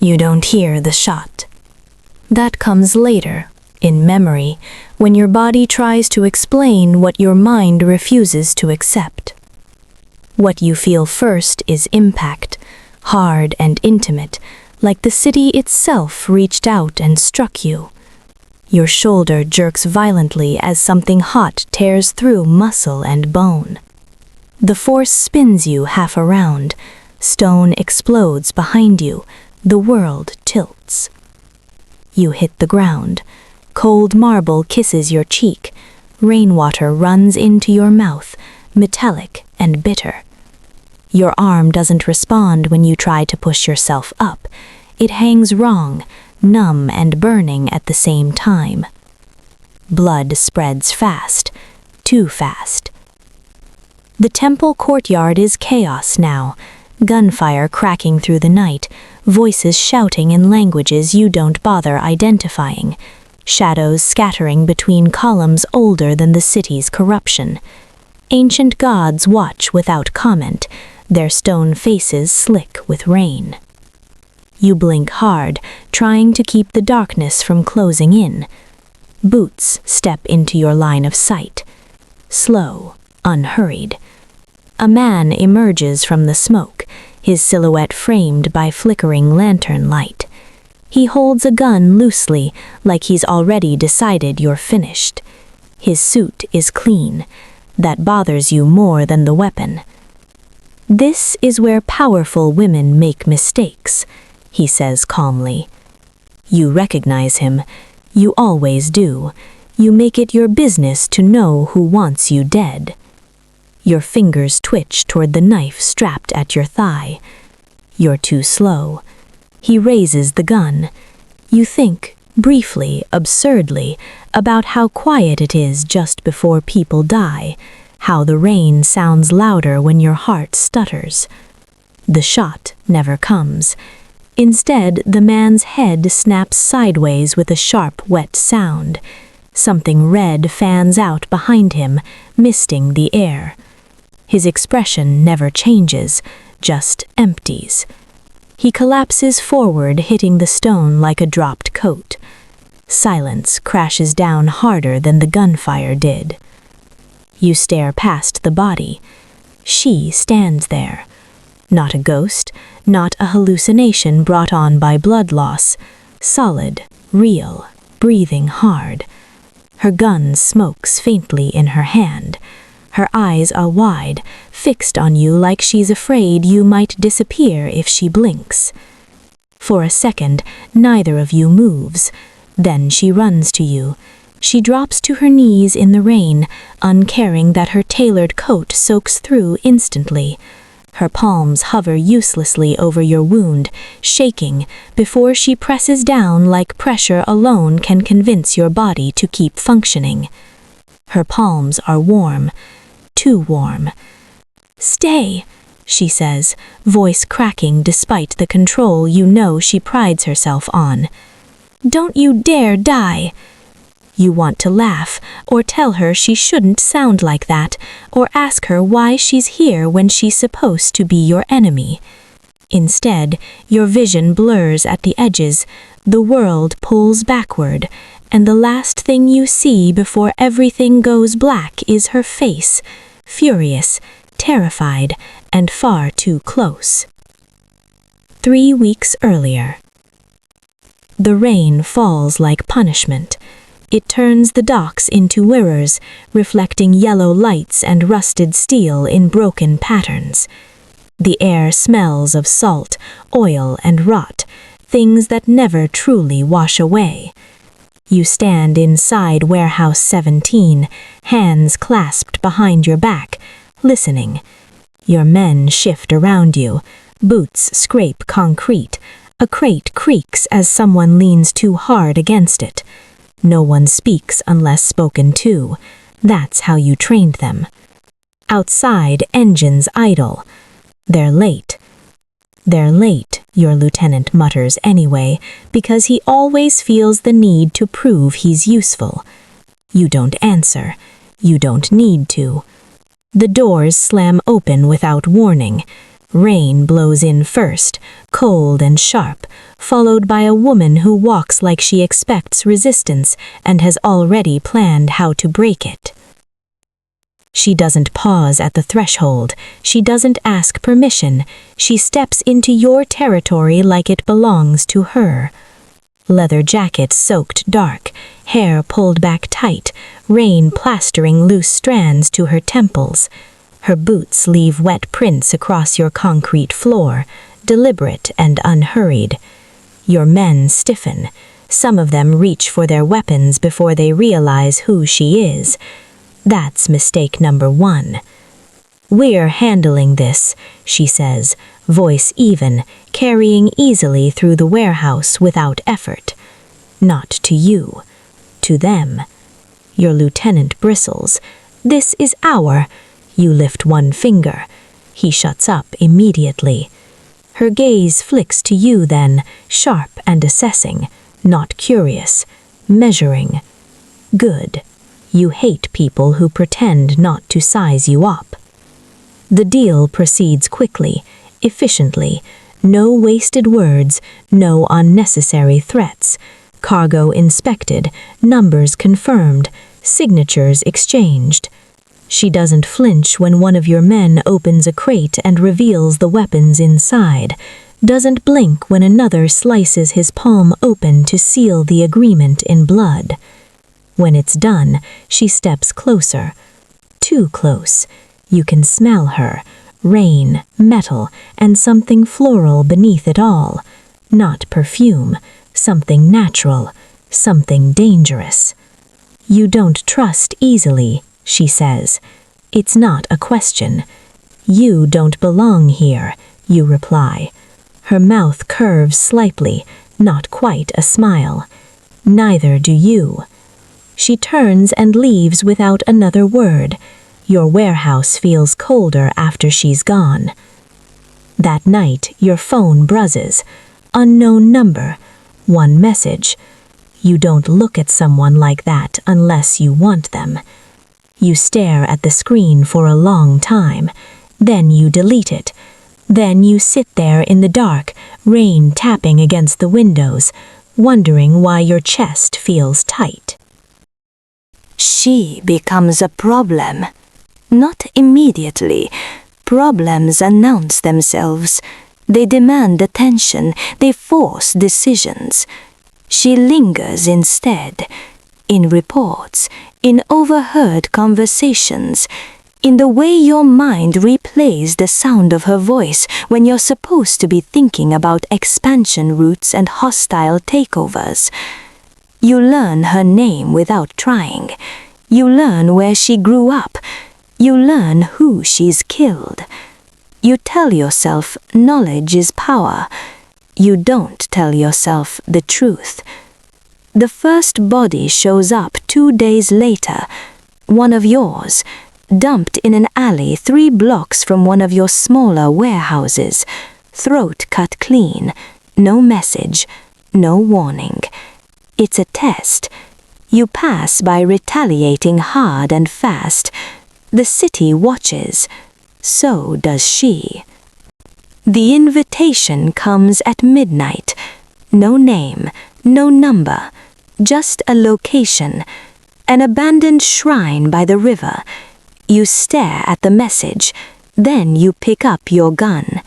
You don't hear the shot. That comes later, in memory, when your body tries to explain what your mind refuses to accept. What you feel first is impact, hard and intimate, like the city itself reached out and struck you. Your shoulder jerks violently as something hot tears through muscle and bone. The force spins you half around. Stone explodes behind you. The world tilts. You hit the ground. Cold marble kisses your cheek. Rainwater runs into your mouth, metallic and bitter. Your arm doesn't respond when you try to push yourself up. It hangs wrong, numb and burning at the same time. Blood spreads fast, too fast. The temple courtyard is chaos now, gunfire cracking through the night, voices shouting in languages you don't bother identifying, shadows scattering between columns older than the city's corruption. Ancient gods watch without comment, their stone faces slick with rain. You blink hard, trying to keep the darkness from closing in. Boots step into your line of sight. Slow, unhurried. A man emerges from the smoke, his silhouette framed by flickering lantern light. He holds a gun loosely, like he's already decided you're finished. His suit is clean. That bothers you more than the weapon. This is where powerful women make mistakes, he says calmly. You recognize him. You always do. You make it your business to know who wants you dead. Your fingers twitch toward the knife strapped at your thigh. You're too slow. He raises the gun. You think, briefly, absurdly, about how quiet it is just before people die, how the rain sounds louder when your heart stutters. The shot never comes. Instead, the man's head snaps sideways with a sharp, wet sound. Something red fans out behind him, misting the air. His expression never changes, just empties. He collapses forward, hitting the stone like a dropped coat. Silence crashes down harder than the gunfire did. You stare past the body. She stands there. Not a ghost, not a hallucination brought on by blood loss. Solid, real, breathing hard. Her gun smokes faintly in her hand. Her eyes are wide, fixed on you like she's afraid you might disappear if she blinks. For a second, neither of you moves. Then she runs to you. She drops to her knees in the rain, uncaring that her tailored coat soaks through instantly. Her palms hover uselessly over your wound, shaking, before she presses down like pressure alone can convince your body to keep functioning. Her palms are warm, too warm. "Stay," she says, voice cracking despite the control you know she prides herself on. "Don't you dare die." You want to laugh, or tell her she shouldn't sound like that, or ask her why she's here when she's supposed to be your enemy. Instead, your vision blurs at the edges, the world pulls backward, and the last thing you see before everything goes black is her face, furious, terrified, and far too close. 3 weeks earlier. The rain falls like punishment. It turns the docks into mirrors, reflecting yellow lights and rusted steel in broken patterns. The air smells of salt, oil, and rot, things that never truly wash away. You stand inside Warehouse 17, hands clasped behind your back, listening. Your men shift around you. Boots scrape concrete. A crate creaks as someone leans too hard against it. No one speaks unless spoken to. That's how you trained them. Outside, engines idle. They're late. They're late, your lieutenant mutters anyway, because he always feels the need to prove he's useful. You don't answer. You don't need to. The doors slam open without warning. Rain blows in first, cold and sharp, followed by a woman who walks like she expects resistance and has already planned how to break it. She doesn't pause at the threshold. She doesn't ask permission. She steps into your territory like it belongs to her. Leather jacket soaked dark, hair pulled back tight, rain plastering loose strands to her temples. Her boots leave wet prints across your concrete floor, deliberate and unhurried. Your men stiffen. Some of them reach for their weapons before they realize who she is. That's mistake number 1. "We're handling this," she says, voice even, carrying easily through the warehouse without effort. Not to you, to them. Your lieutenant bristles. "This is our..." You lift one finger. He shuts up immediately. Her gaze flicks to you then, sharp and assessing, not curious, measuring. Good. You hate people who pretend not to size you up. The deal proceeds quickly, efficiently. No wasted words, no unnecessary threats. Cargo inspected, numbers confirmed, signatures exchanged. She doesn't flinch when one of your men opens a crate and reveals the weapons inside. Doesn't blink when another slices his palm open to seal the agreement in blood. When it's done, she steps closer. Too close. You can smell her. Rain, metal, and something floral beneath it all. Not perfume. Something natural. Something dangerous. "You don't trust easily," she says. "It's not a question." "You don't belong here," you reply. Her mouth curves slightly, not quite a smile. "Neither do you." She turns and leaves without another word. Your warehouse feels colder after she's gone. That night, your phone buzzes. Unknown number. One message. You don't look at someone like that unless you want them. You stare at the screen for a long time. Then you delete it. Then you sit there in the dark, rain tapping against the windows, wondering why your chest feels tight. She becomes a problem. Not immediately. Problems announce themselves. They demand attention. They force decisions. She lingers instead. In reports, in overheard conversations, in the way your mind replays the sound of her voice when you're supposed to be thinking about expansion routes and hostile takeovers. You learn her name without trying. You learn where she grew up. You learn who she's killed. You tell yourself knowledge is power. You don't tell yourself the truth. The first body shows up 2 days later, one of yours, dumped in an alley 3 blocks from one of your smaller warehouses, throat cut clean, no message, no warning. It's a test. You pass by retaliating hard and fast. The city watches. So does she. The invitation comes at midnight. No name, no number, just a location. An abandoned shrine by the river. You stare at the message, then you pick up your gun.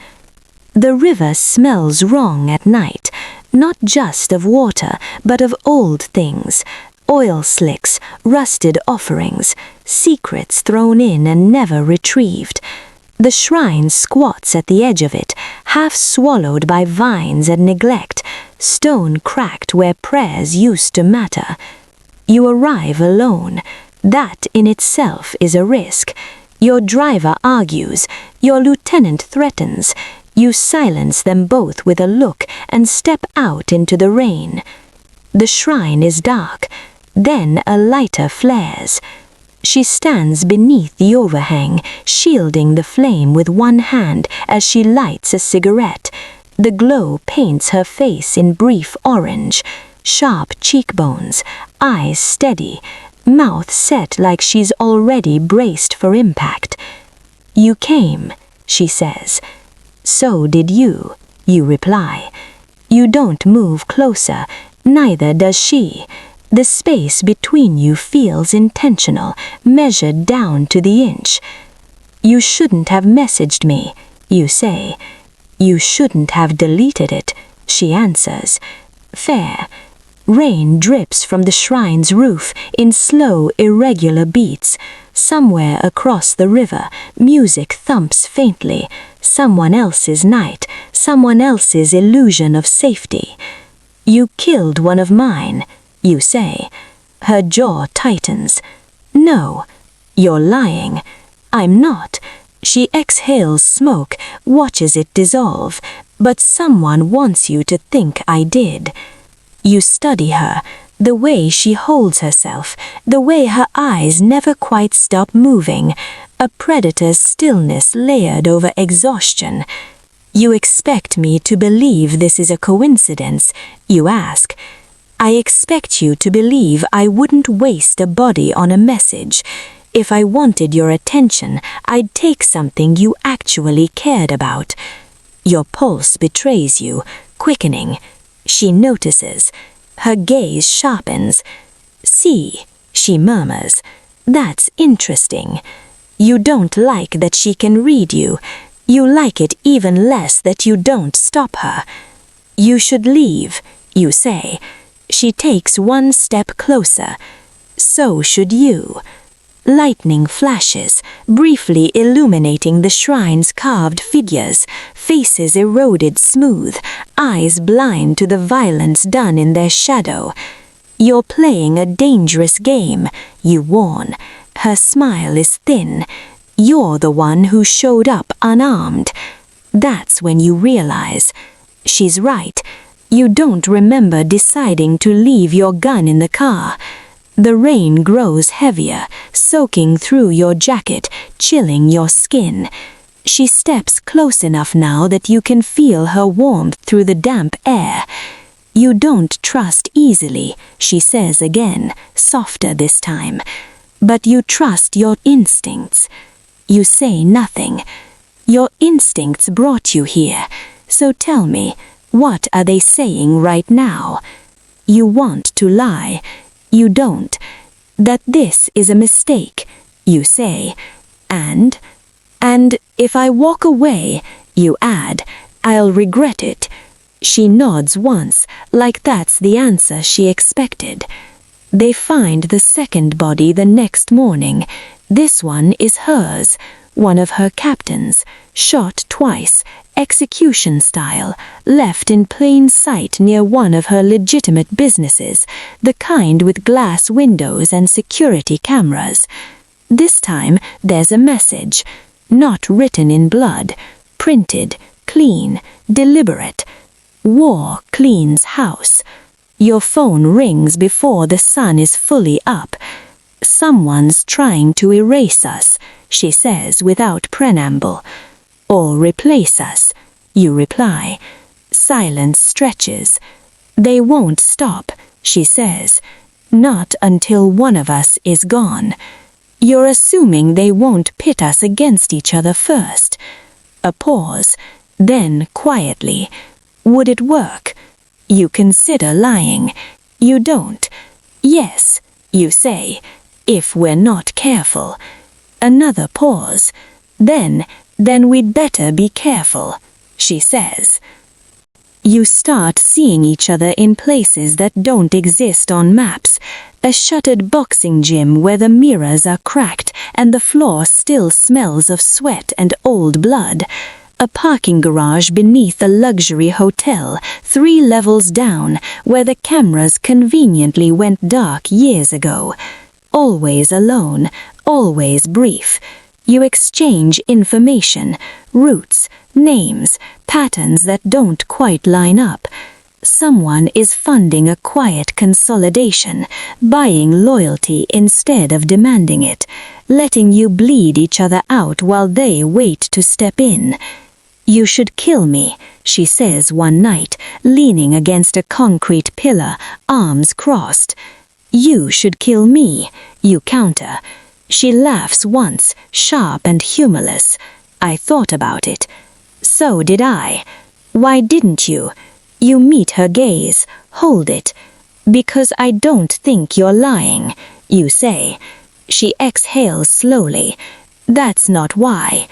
The river smells wrong at night, not just of water, but of old things. Oil slicks, rusted offerings, secrets thrown in and never retrieved. The shrine squats at the edge of it, half swallowed by vines and neglect, stone cracked where prayers used to matter. You arrive alone. That in itself is a risk. Your driver argues, your lieutenant threatens. You silence them both with a look and step out into the rain. The shrine is dark. Then a lighter flares. She stands beneath the overhang, shielding the flame with one hand as she lights a cigarette. The glow paints her face in brief orange, sharp cheekbones, eyes steady, mouth set like she's already braced for impact. "You came," she says. So did you, you reply. You don't move closer, neither does she. The space between you feels intentional, measured down to the inch. You shouldn't have messaged me, you say. You shouldn't have deleted it, she answers. Fair. Rain drips from the shrine's roof in slow, irregular beats. Somewhere across the river, music thumps faintly. Someone else's night, someone else's illusion of safety. You killed one of mine, you say. Her jaw tightens. No, you're lying. I'm not. She exhales smoke, watches it dissolve. But someone wants you to think I did. You study her, the way she holds herself, the way her eyes never quite stop moving, a predator's stillness layered over exhaustion. You expect me to believe this is a coincidence, you ask. I expect you to believe I wouldn't waste a body on a message. If I wanted your attention, I'd take something you actually cared about. Your pulse betrays you, quickening. She notices. Her gaze sharpens. See, she murmurs. That's interesting. You don't like that she can read you. You like it even less that you don't stop her. You should leave, you say. She takes one step closer. So should you. Lightning flashes, briefly illuminating the shrine's carved figures, faces eroded smooth, eyes blind to the violence done in their shadow. You're playing a dangerous game, you warn. Her smile is thin. You're the one who showed up unarmed. That's when you realize. She's right. You don't remember deciding to leave your gun in the car. The rain grows heavier, soaking through your jacket, chilling your skin. She steps close enough now that you can feel her warmth through the damp air. You don't trust easily, she says again, softer this time. But you trust your instincts. You say nothing. Your instincts brought you here. So tell me, what are they saying right now? You want to lie. You don't. That this is a mistake, you say. And if I walk away, you add, I'll regret it. She nods once, like that's the answer she expected. They find the second body the next morning. This one is hers, one of her captains, shot twice, execution style, left in plain sight near one of her legitimate businesses, the kind with glass windows and security cameras. This time there's a message, not written in blood, printed, clean, deliberate. War cleans house. Your phone rings before the sun is fully up. Someone's trying to erase us, she says without preamble. Or replace us, you reply. Silence stretches. They won't stop, she says. Not until one of us is gone. You're assuming they won't pit us against each other first. A pause. Then, quietly, would it work? You consider lying. You don't. Yes, you say, if we're not careful. Another pause. Then we'd better be careful, she says. You start seeing each other in places that don't exist on maps. A shuttered boxing gym where the mirrors are cracked and the floor still smells of sweat and old blood. A parking garage beneath a luxury hotel 3 levels down where the cameras conveniently went dark years ago. Always alone, always brief. You exchange information, routes, names, patterns that don't quite line up. Someone is funding a quiet consolidation, buying loyalty instead of demanding it, letting you bleed each other out while they wait to step in. You should kill me, she says one night, leaning against a concrete pillar, arms crossed. You should kill me, you counter. She laughs once, sharp and humorless. I thought about it. So did I. Why didn't you? You meet her gaze. Hold it. Because I don't think you're lying, you say. She exhales slowly. That's not why.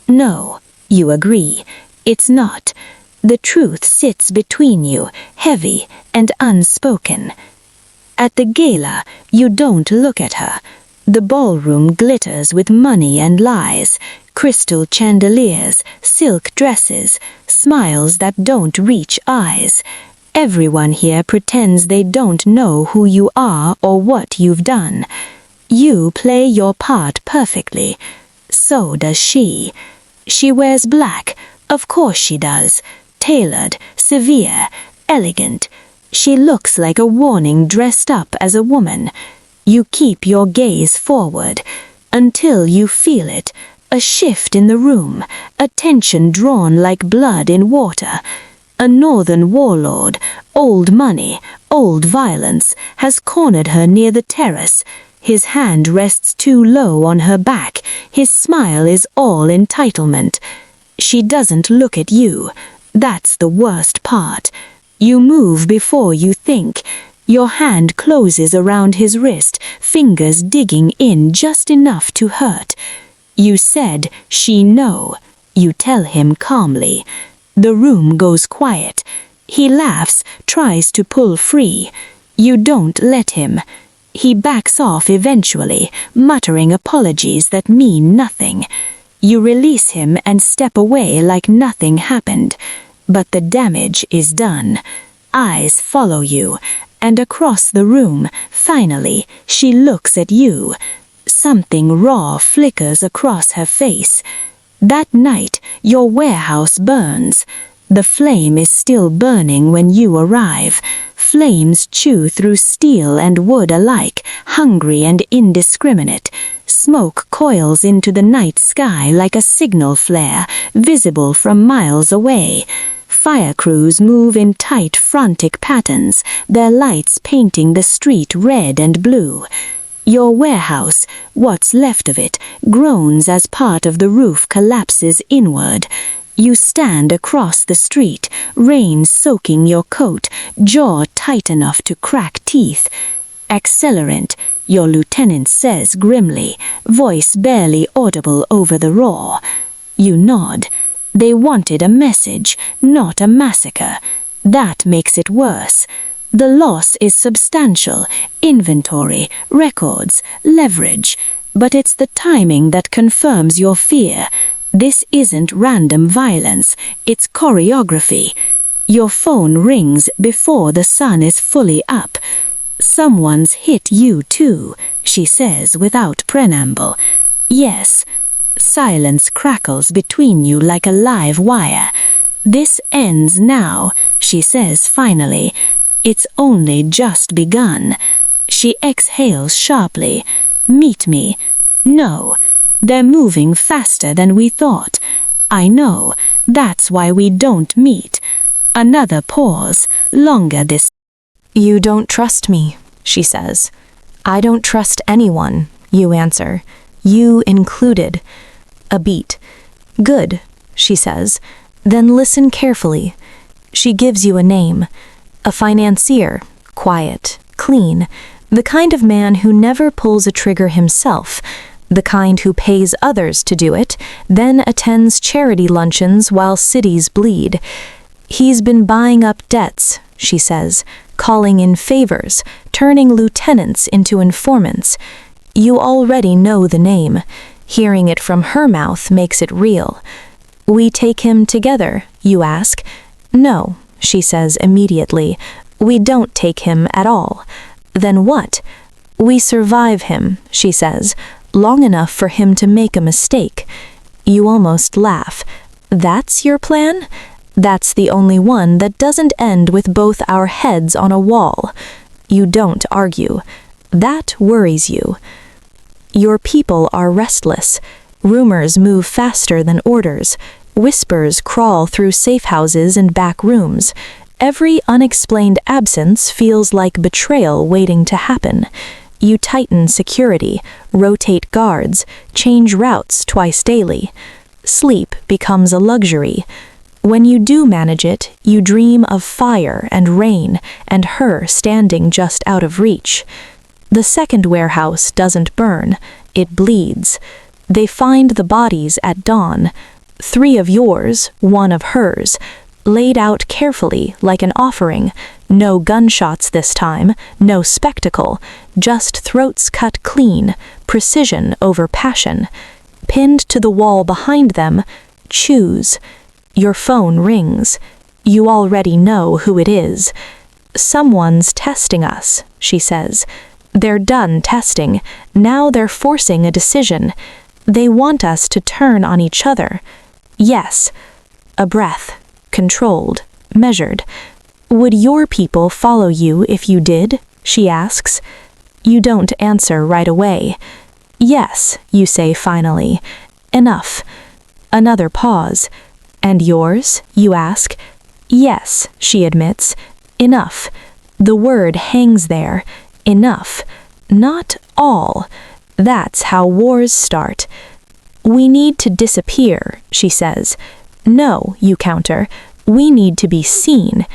No, you agree. It's not. The truth sits between you, heavy and unspoken. At the gala, you don't look at her. The ballroom glitters with money and lies, crystal chandeliers, silk dresses, smiles that don't reach eyes. Everyone here pretends they don't know who you are or what you've done. You play your part perfectly. So does she. She wears black, of course she does. Tailored, severe, elegant. She looks like a warning dressed up as a woman. You keep your gaze forward until you feel it, a shift in the room, a tension drawn like blood in water. A northern warlord, old money, old violence, has cornered her near the terrace. His hand rests too low on her back. His smile is all entitlement. She doesn't look at you. That's the worst part. You move before you think. Your hand closes around his wrist, fingers digging in just enough to hurt. You said, she know. You tell him calmly. The room goes quiet. He laughs, tries to pull free. You don't let him. He backs off eventually, muttering apologies that mean nothing. You release him and step away like nothing happened. But the damage is done. Eyes follow you, and across the room, finally, she looks at you. Something raw flickers across her face. That night, your warehouse burns. The flame is still burning when you arrive. Flames chew through steel and wood alike, hungry and indiscriminate. Smoke coils into the night sky like a signal flare, visible from miles away. Fire crews move in tight, frantic patterns, their lights painting the street red and blue. Your warehouse, what's left of it, groans as part of the roof collapses inward. You stand across the street, rain soaking your coat, jaw tight enough to crack teeth. Accelerant, your lieutenant says grimly, voice barely audible over the roar. You nod. They wanted a message, not a massacre. That makes it worse. The loss is substantial, inventory, records, leverage. But it's the timing that confirms your fear. This isn't random violence, it's choreography. Your phone rings before the sun is fully up. Someone's hit you too, she says without preamble. Yes. Silence crackles between you like a live wire. This ends now, she says finally. It's only just begun. She exhales sharply. Meet me. No. They're moving faster than we thought. I know. That's why we don't meet. Another pause, longer this. You don't trust me, she says. I don't trust anyone, you answer. You included. A beat. Good, she says. Then listen carefully. She gives you a name. A financier. Quiet. Clean. The kind of man who never pulls a trigger himself. The kind who pays others to do it, then attends charity luncheons while cities bleed. He's been buying up debts, she says, calling in favors, turning lieutenants into informants. You already know the name. Hearing it from her mouth makes it real. We take him together, you ask. No, she says immediately. We don't take him at all. Then what? We survive him, she says, long enough for him to make a mistake. You almost laugh. That's your plan? That's the only one that doesn't end with both our heads on a wall. You don't argue. That worries you. Your people are restless. Rumors move faster than orders. Whispers crawl through safe houses and back rooms. Every unexplained absence feels like betrayal waiting to happen. You tighten security, rotate guards, change routes twice daily. sleep becomes a luxury. When you do manage it, you dream of fire and rain and her standing just out of reach. The second warehouse doesn't burn, it bleeds. They find the bodies at dawn. 3 of yours, 1 of hers, laid out carefully like an offering. No gunshots this time, no spectacle, just throats cut clean, precision over passion. Pinned to the wall behind them, choose. Your phone rings. You already know who it is. Someone's testing us, she says. They're done testing. Now they're forcing a decision. They want us to turn on each other. Yes. A breath. Controlled. Measured. Would your people follow you if you did? She asks. You don't answer right away. Yes, you say finally. Enough. Another pause. And yours? You ask. Yes, she admits. Enough. The word hangs there. Enough. Not all. That's how wars start. We need to disappear, she says. No, you counter. We need to be seen.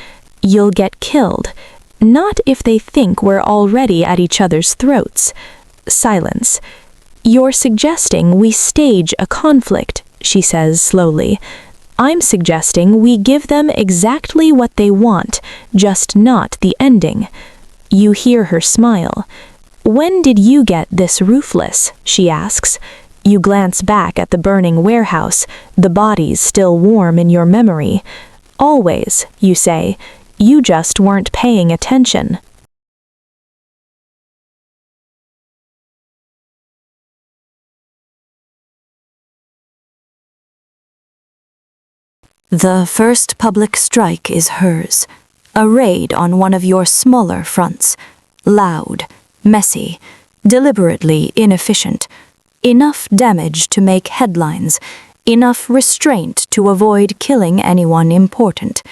You'll get killed. Not if they think we're already at each other's throats. Silence. You're suggesting we stage a conflict, she says slowly. I'm suggesting we give them exactly what they want, just not the ending. You hear her smile. When did you get this ruthless? She asks. You glance back at the burning warehouse, the bodies still warm in your memory. Always, you say. You just weren't paying attention. The first public strike is hers. A raid on one of your smaller fronts. Loud, messy, deliberately inefficient. Enough damage to make headlines. Enough restraint to avoid killing anyone important.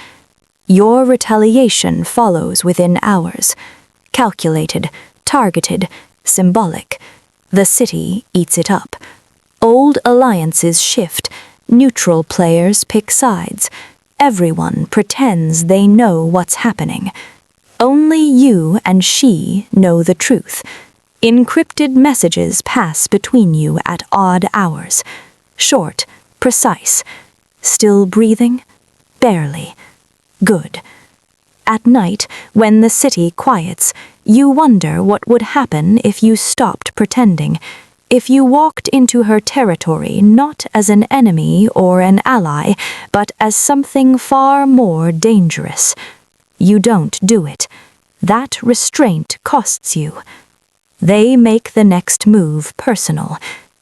Your retaliation follows within hours. Calculated, targeted, symbolic. The city eats it up. Old alliances shift. Neutral players pick sides. Everyone pretends they know what's happening. Only you and she know the truth. Encrypted messages pass between you at odd hours. Short, precise. Still breathing? Barely. Good. At night, when the city quiets, you wonder what would happen if you stopped pretending. If you walked into her territory not as an enemy or an ally, but as something far more dangerous. You don't do it. That restraint costs you. They make the next move personal.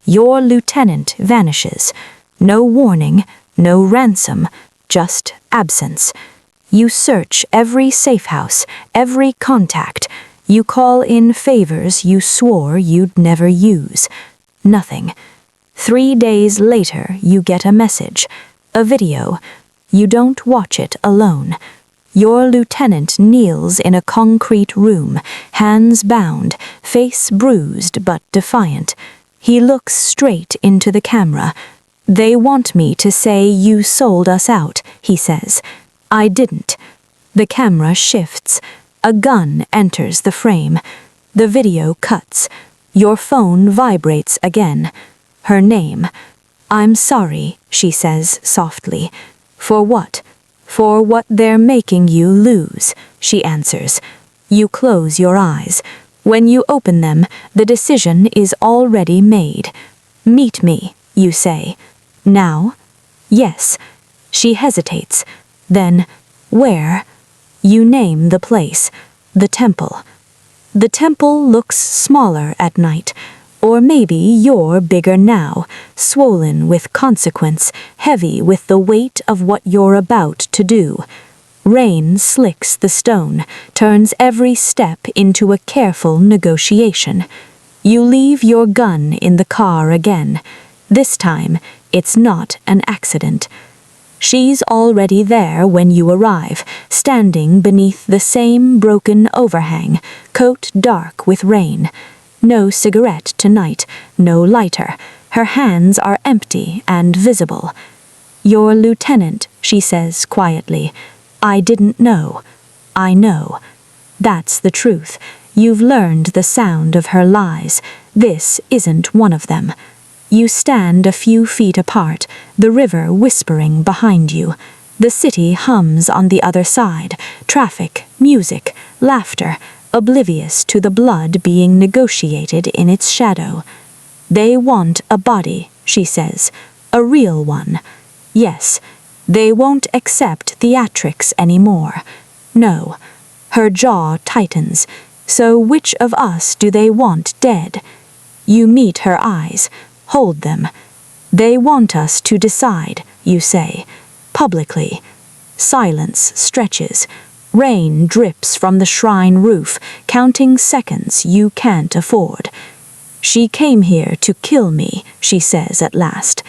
Your lieutenant vanishes. No warning, no ransom, just absence. You search every safe house, every contact. You call in favors you swore you'd never use. Nothing. 3 days later, you get a message, a video. You don't watch it alone. Your lieutenant kneels in a concrete room, hands bound, face bruised but defiant. He looks straight into the camera. They want me to say you sold us out, he says. I didn't. The camera shifts. A gun enters the frame. The video cuts. Your phone vibrates again. Her name. I'm sorry, she says softly. For what? For what they're making you lose, she answers. You close your eyes. When you open them, the decision is already made. Meet me, you say. Now? Yes. She hesitates. Then, where? You name the place. The temple. The temple looks smaller at night. Or maybe you're bigger now, swollen with consequence, heavy with the weight of what you're about to do. Rain slicks the stone, turns every step into a careful negotiation. You leave your gun in the car again. This time, it's not an accident. She's already there when you arrive, standing beneath the same broken overhang, coat dark with rain. No cigarette tonight, no lighter. Her hands are empty and visible. "Your lieutenant," she says quietly. "I didn't know. I know. That's the truth. You've learned the sound of her lies. This isn't one of them." You stand a few feet apart, the river whispering behind you. The city hums on the other side, traffic, music, laughter, oblivious to the blood being negotiated in its shadow. "They want a body," she says, "a real one. Yes, they won't accept theatrics anymore. No." Her jaw tightens. "So which of us do they want dead?" You meet her eyes. Hold them. "They want us to decide," you say, publicly. Silence stretches. Rain drips from the shrine roof, counting seconds you can't afford. "She came here to kill me," she says at last.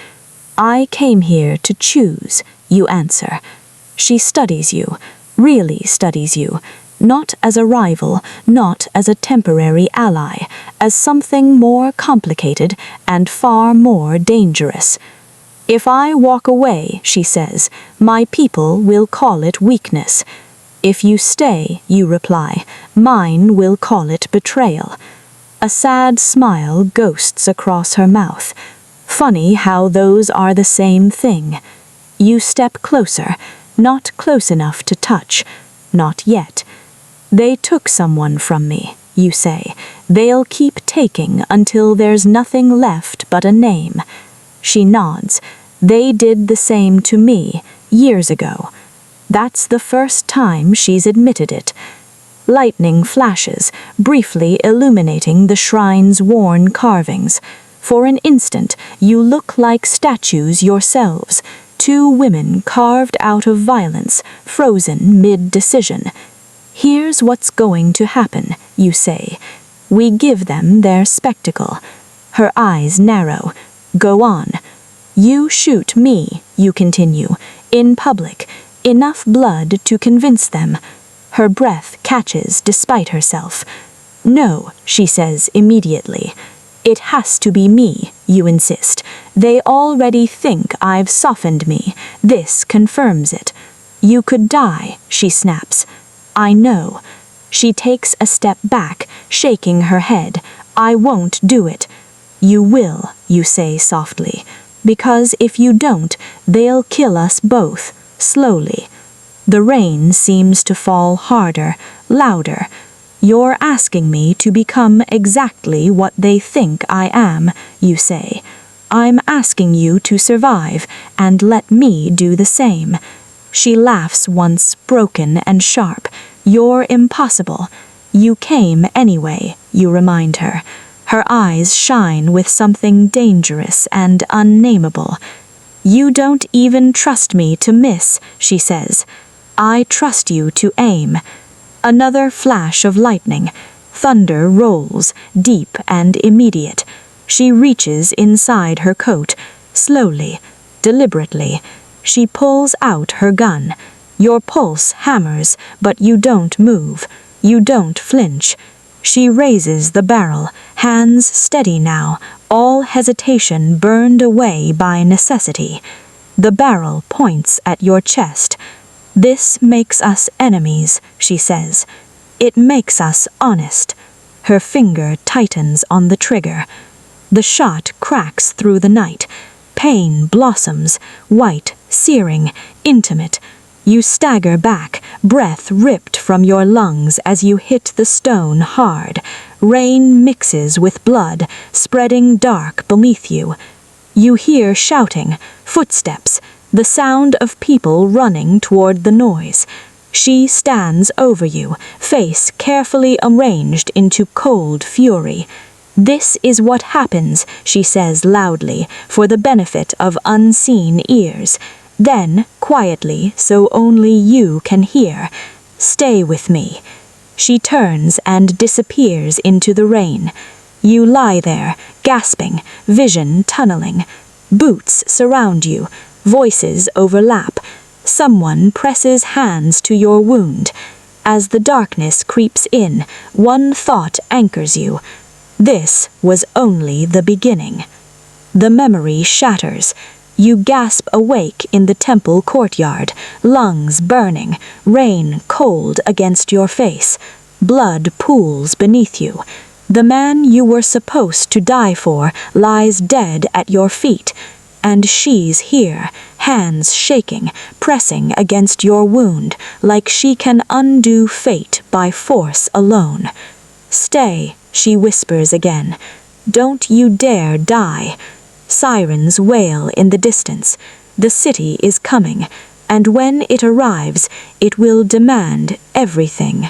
"I came here to choose," you answer. She studies you, really studies you, not as a rival, not as a temporary ally, as something more complicated and far more dangerous. "If I walk away," she says, "my people will call it weakness. If you stay," you reply, "mine will call it betrayal." A sad smile ghosts across her mouth. Funny how those are the same thing. You step closer, not close enough to touch, not yet. "They took someone from me," you say. "They'll keep taking until there's nothing left but a name." She nods. "They did the same to me, years ago." That's the first time she's admitted it. Lightning flashes, briefly illuminating the shrine's worn carvings. For an instant, you look like statues yourselves, two women carved out of violence, frozen mid-decision. "Here's what's going to happen," you say. "We give them their spectacle." Her eyes narrow. "Go on." "You shoot me," you continue, "in public. Enough blood to convince them." Her breath catches despite herself. "No," she says immediately. "It has to be me," you insist. "They already think I've softened me. This confirms it." "You could die," she snaps. "I know." She takes a step back, shaking her head. "I won't do it." "You will," you say softly. "Because if you don't, they'll kill us both, slowly." The rain seems to fall harder, louder. "You're asking me to become exactly what they think I am," you say. "I'm asking you to survive, and let me do the same." She laughs once, broken and sharp. "You're impossible." "You came anyway," you remind her. Her eyes shine with something dangerous and unnameable. "You don't even trust me to miss," she says. "I trust you to aim." Another flash of lightning. Thunder rolls, deep and immediate. She reaches inside her coat. Slowly, deliberately, she pulls out her gun. Your pulse hammers, but you don't move. You don't flinch. She raises the barrel, hands steady now, all hesitation burned away by necessity. The barrel points at your chest. "This makes us enemies," she says. "It makes us honest." Her finger tightens on the trigger. The shot cracks through the night. Pain blossoms, white, searing, intimate. You stagger back, breath ripped from your lungs as you hit the stone hard. Rain mixes with blood, spreading dark beneath you. You hear shouting, footsteps, the sound of people running toward the noise. She stands over you, face carefully arranged into cold fury. "This is what happens," she says loudly, for the benefit of unseen ears. Then, quietly, so only you can hear, "Stay with me." She turns and disappears into the rain. You lie there, gasping, vision tunneling. Boots surround you, voices overlap. Someone presses hands to your wound. As the darkness creeps in, one thought anchors you. This was only the beginning. The memory shatters. You gasp awake in the temple courtyard, lungs burning, rain cold against your face. Blood pools beneath you. The man you were supposed to die for lies dead at your feet, and she's here, hands shaking, pressing against your wound, like she can undo fate by force alone. "Stay," she whispers again. "Don't you dare die." Sirens wail in the distance. The city is coming, and when it arrives, it will demand everything.